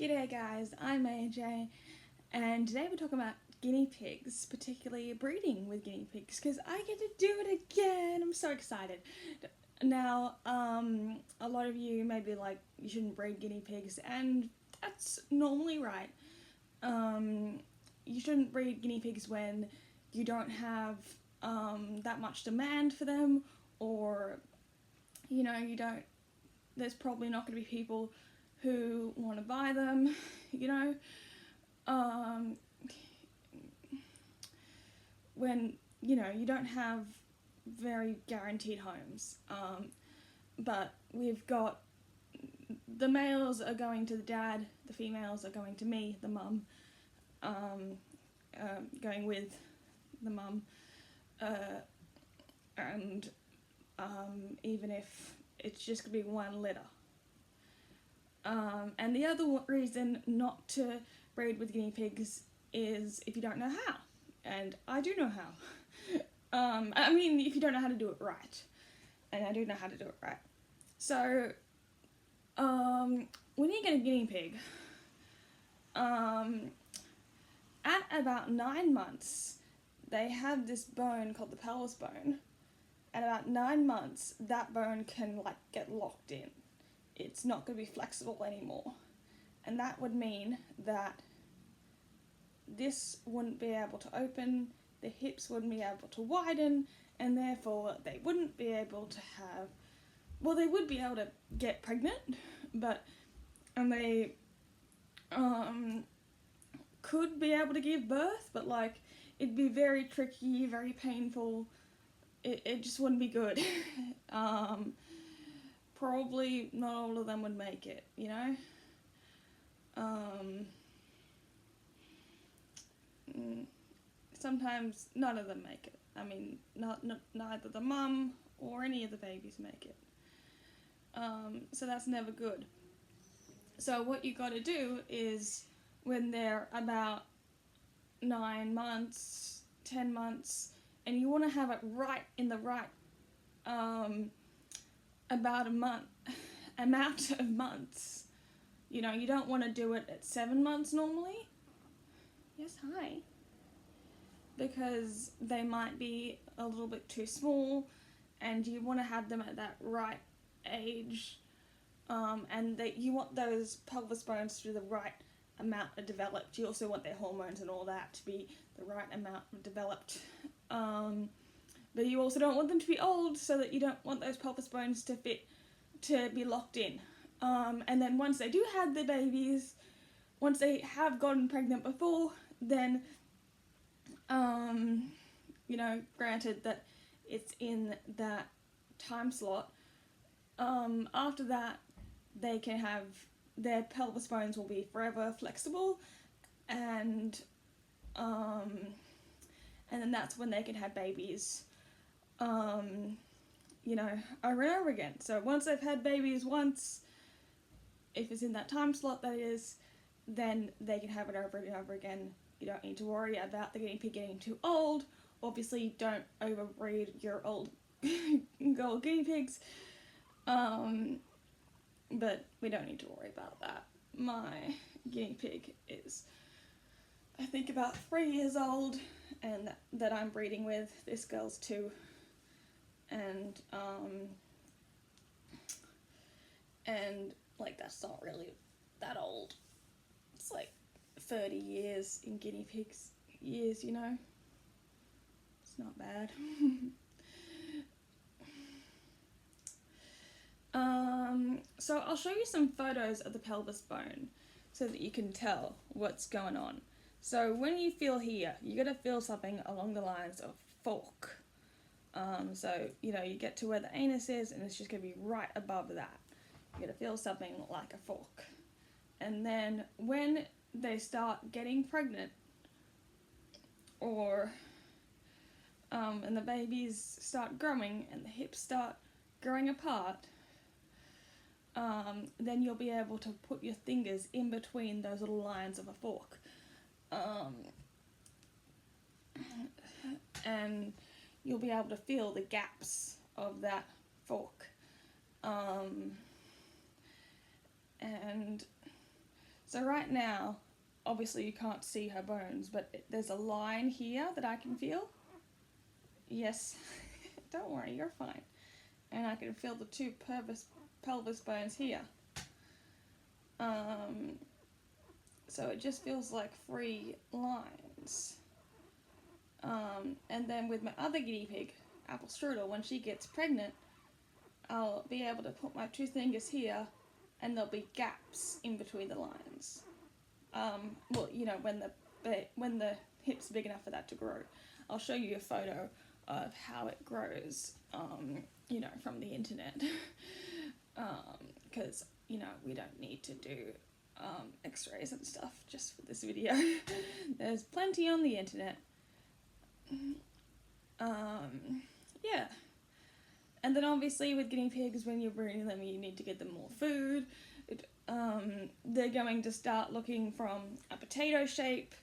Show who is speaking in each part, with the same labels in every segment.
Speaker 1: G'day guys, I'm AJ, and today we're talking about guinea pigs, particularly breeding with guinea pigs, because I get to do it again. I'm so excited. Now, a lot of you may be like, you shouldn't breed guinea pigs, and that's normally right. You shouldn't breed guinea pigs when you don't have that much demand for them, or, there's probably not going to be people who want to buy them, when, you don't have very guaranteed homes. But we've got, the males are going to the dad, the females are going to me, the mum, going with the mum, and even if it's just going to be one litter. And the other reason not to breed with guinea pigs is if you don't know how. And I do know how. If you don't know how to do it right. And I do know how to do it right. So, when you get a guinea pig, at about 9 months, they have this bone called the pelvis bone. At about 9 months, that bone can get locked in. It's not going to be flexible anymore. And that would mean that this wouldn't be able to open, the hips wouldn't be able to widen, and therefore they wouldn't be able to have, they would be able to get pregnant, and they could be able to give birth, but it'd be very tricky, very painful. It just wouldn't be good. Probably not all of them would make it, Sometimes none of them make it. Neither the mum or any of the babies make it. So that's never good. So what you got to do is, when they're about 9 months, 10 months, and you want to have it right in the right amount of months. You don't want to do it at 7 months normally. Yes, hi. Because they might be a little bit too small, and you want to have them at that right age, and that you want those pelvis bones to be the right amount of developed. You also want their hormones and all that to be the right amount of developed. But you also don't want them to be old, so that you don't want those pelvis bones to be locked in. And then once they do have their babies, once they have gotten pregnant before, then, granted that it's in that time slot, after that, they can have, their pelvis bones will be forever flexible, and then that's when they can have babies, over and over again. So once they've had babies once, if it's in that time slot that is, then they can have it over and over again. You don't need to worry about the guinea pig getting too old. Obviously, don't overbreed your old girl guinea pigs. But we don't need to worry about that. My guinea pig is, I think, about 3 years old, and that I'm breeding with. This girl's 2. And that's not really that old. It's 30 years in guinea pigs years, It's not bad. So I'll show you some photos of the pelvis bone so that you can tell what's going on. So when you feel here, you're going to feel something along the lines of fork. So, you get to where the anus is, and it's just going to be right above that. You're going to feel something like a fork. And then when they start getting pregnant, or and the babies start growing and the hips start growing apart, then you'll be able to put your fingers in between those little lines of a fork. And you'll be able to feel the gaps of that fork. And So right now, obviously you can't see her bones, but there's a line here that I can feel. Yes, don't worry, you're fine. And I can feel the two pelvis bones here. So it just feels like 3 lines. And then with my other guinea pig, Apple Strudel, when she gets pregnant, I'll be able to put my 2 fingers here, and there'll be gaps in between the lines. Well, you know, when the hip's big enough for that to grow. I'll show you a photo of how it grows, you know, from the internet. Because, you know, we don't need to do x-rays and stuff just for this video. There's plenty on the internet. Yeah. And then obviously with guinea pigs, when you're breeding them, you need to get them more food. They're going to start looking from a potato shape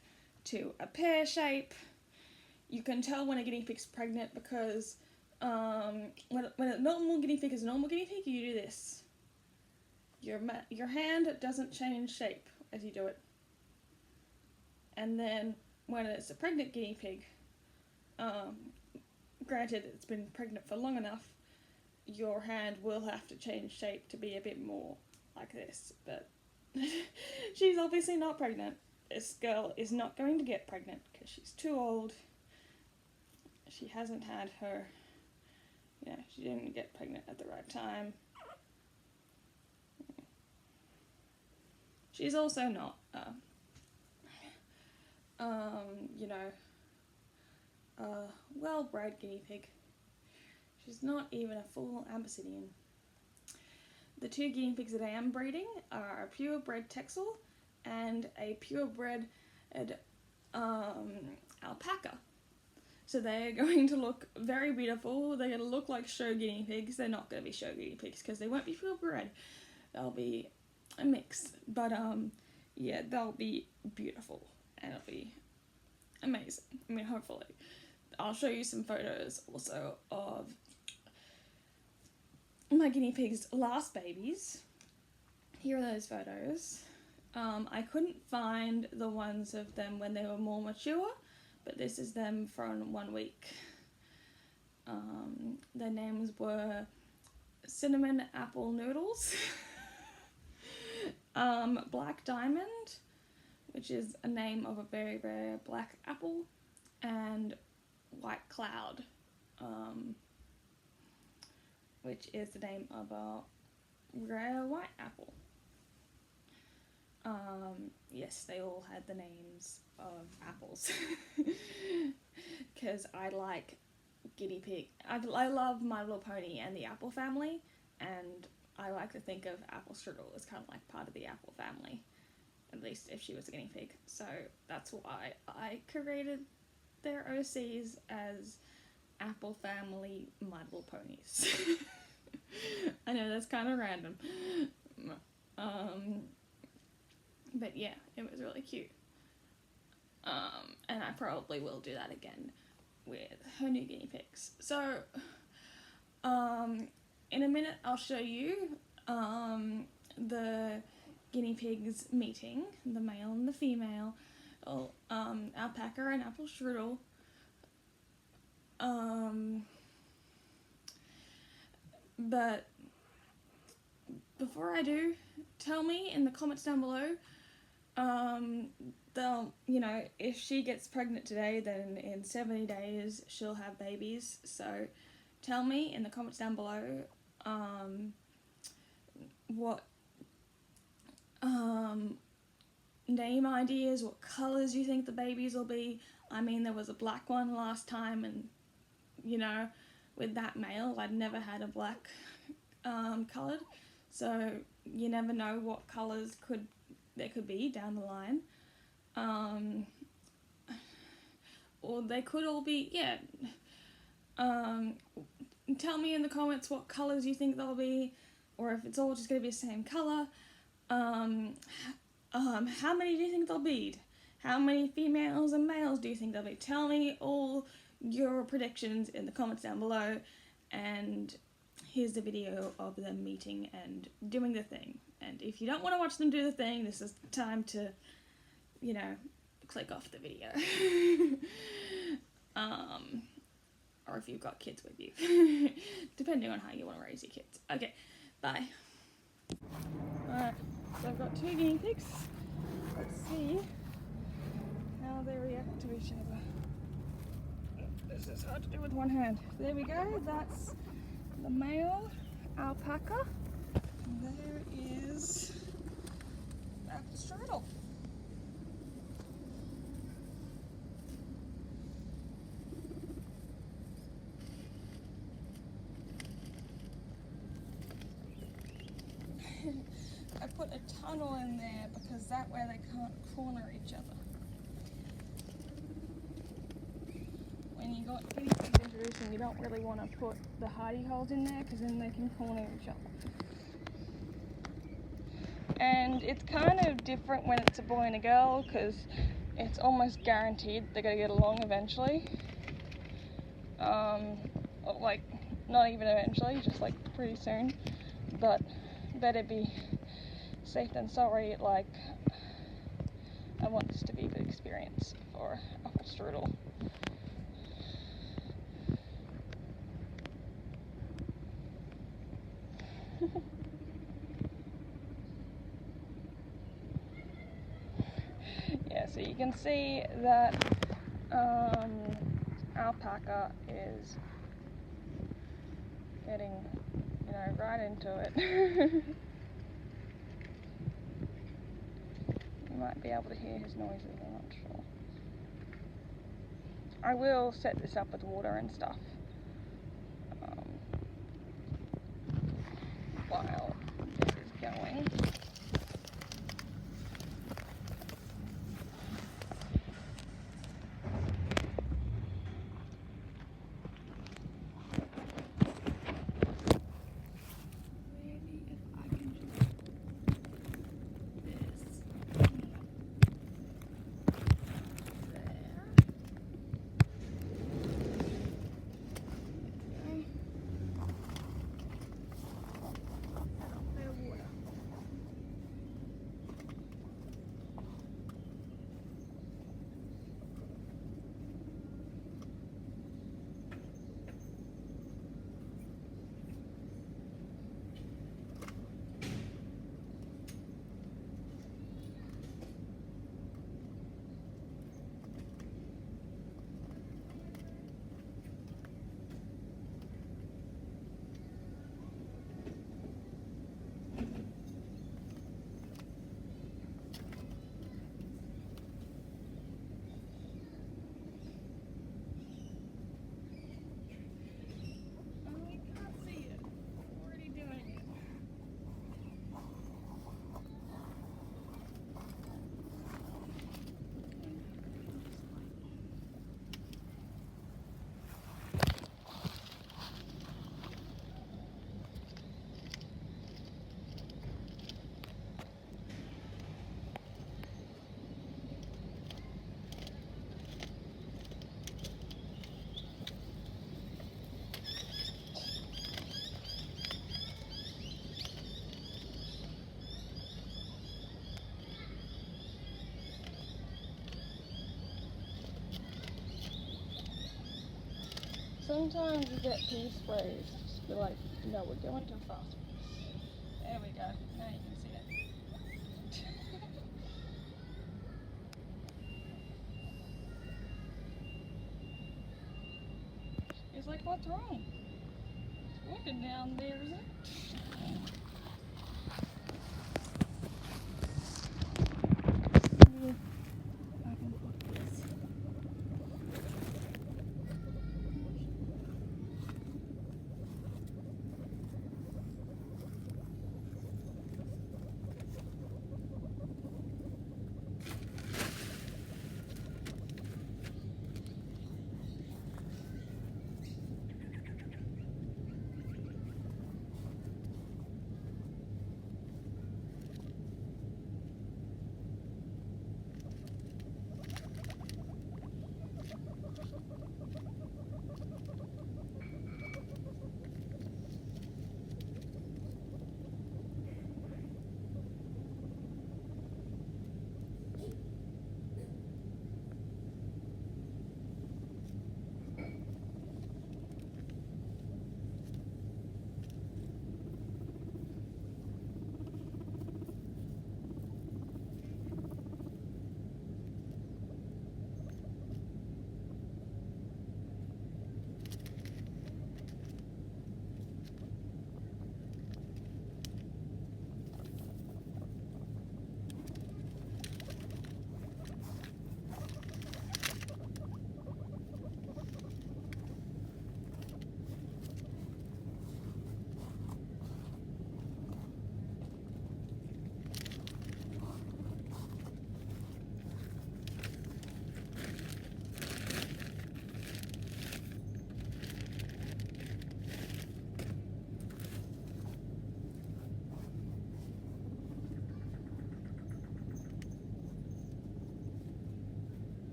Speaker 1: to a pear shape. You can tell when a guinea pig's pregnant because when a normal guinea pig is a normal guinea pig, you do this. Your hand doesn't change shape as you do it. And then when it's a pregnant guinea pig, granted it's been pregnant for long enough, your hand will have to change shape to be a bit more like this, but she's obviously not pregnant. This girl is not going to get pregnant because she's too old. She hasn't had her, you know, she didn't get pregnant at the right time. She's also not, you know, a well-bred guinea pig. She's not even a full Abyssinian. The 2 guinea pigs that I am breeding are a purebred Texel and a purebred alpaca. So they're going to look very beautiful. They're going to look like show guinea pigs. They're not going to be show guinea pigs because they won't be purebred. They'll be a mix. But yeah, they'll be beautiful and it'll be amazing. I mean, hopefully. I'll show you some photos also of my guinea pig's last babies. Here are those photos. I couldn't find the ones of them when they were more mature, but this is them from 1 week. Their names were Cinnamon Apple Noodles, Black Diamond, which is a name of a very rare black apple, and White Cloud, which is the name of a rare white apple. Yes, they all had the names of apples. Because I like guinea pig. I love My Little Pony and the apple family, and I like to think of Apple Strudel as kind of like part of the apple family, at least if she was a guinea pig. So that's why I created their OCs as Apple Family My Little Ponies. I know that's kind of random. But yeah, it was really cute. And I probably will do that again with her new guinea pigs. So, in a minute I'll show you the guinea pigs meeting, the male and the female, alpaca and Apple Strudel. But before I do, tell me in the comments down below, you know, if she gets pregnant today, then in 70 days she'll have babies. So tell me in the comments down below, what name ideas, what colours you think the babies will be. I mean, there was a black one last time, and you know, with that male, I'd never had a black coloured, so you never know what colours there could be down the line. Or they could all be, yeah. Tell me in the comments what colours you think they'll be, or if it's all just going to be the same colour. How many do you think they'll be? How many females and males do you think they'll be? Tell me all your predictions in the comments down below, and here's the video of them meeting and doing the thing. And if you don't want to watch them do the thing, this is the time to, you know, click off the video. Or if you've got kids with you, depending on how you want to raise your kids. Okay, bye. Alright, so I've got 2 guinea pigs. Let's see how they react to each other. This is hard to do with one hand. There we go, that's the male alpaca. And there is apple strudel. I put a tunnel in there because that way they can't corner each other. When you got guinea pigs introducing, you don't really want to put the hidey holes in there because then they can corner each other. And it's kind of different when it's a boy and a girl because it's almost guaranteed they're going to get along eventually. Like, not even eventually, just like pretty soon. But better be safe than sorry. Like, I want this to be a good experience for apple strudel. Yeah, so you can see that alpaca is getting, you know, right into it. You might be able to hear his noises, I'm not sure. I will set this up with water and stuff while this is going. Sometimes you get pea sprays, just be like, no, we're going too fast. There we go, now you can see it. It's like, what's wrong? It's working down there, isn't it?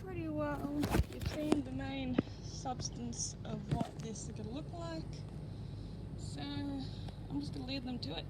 Speaker 1: pretty well. You've seen the main substance of what this is going to look like. So I'm just going to leave them to it.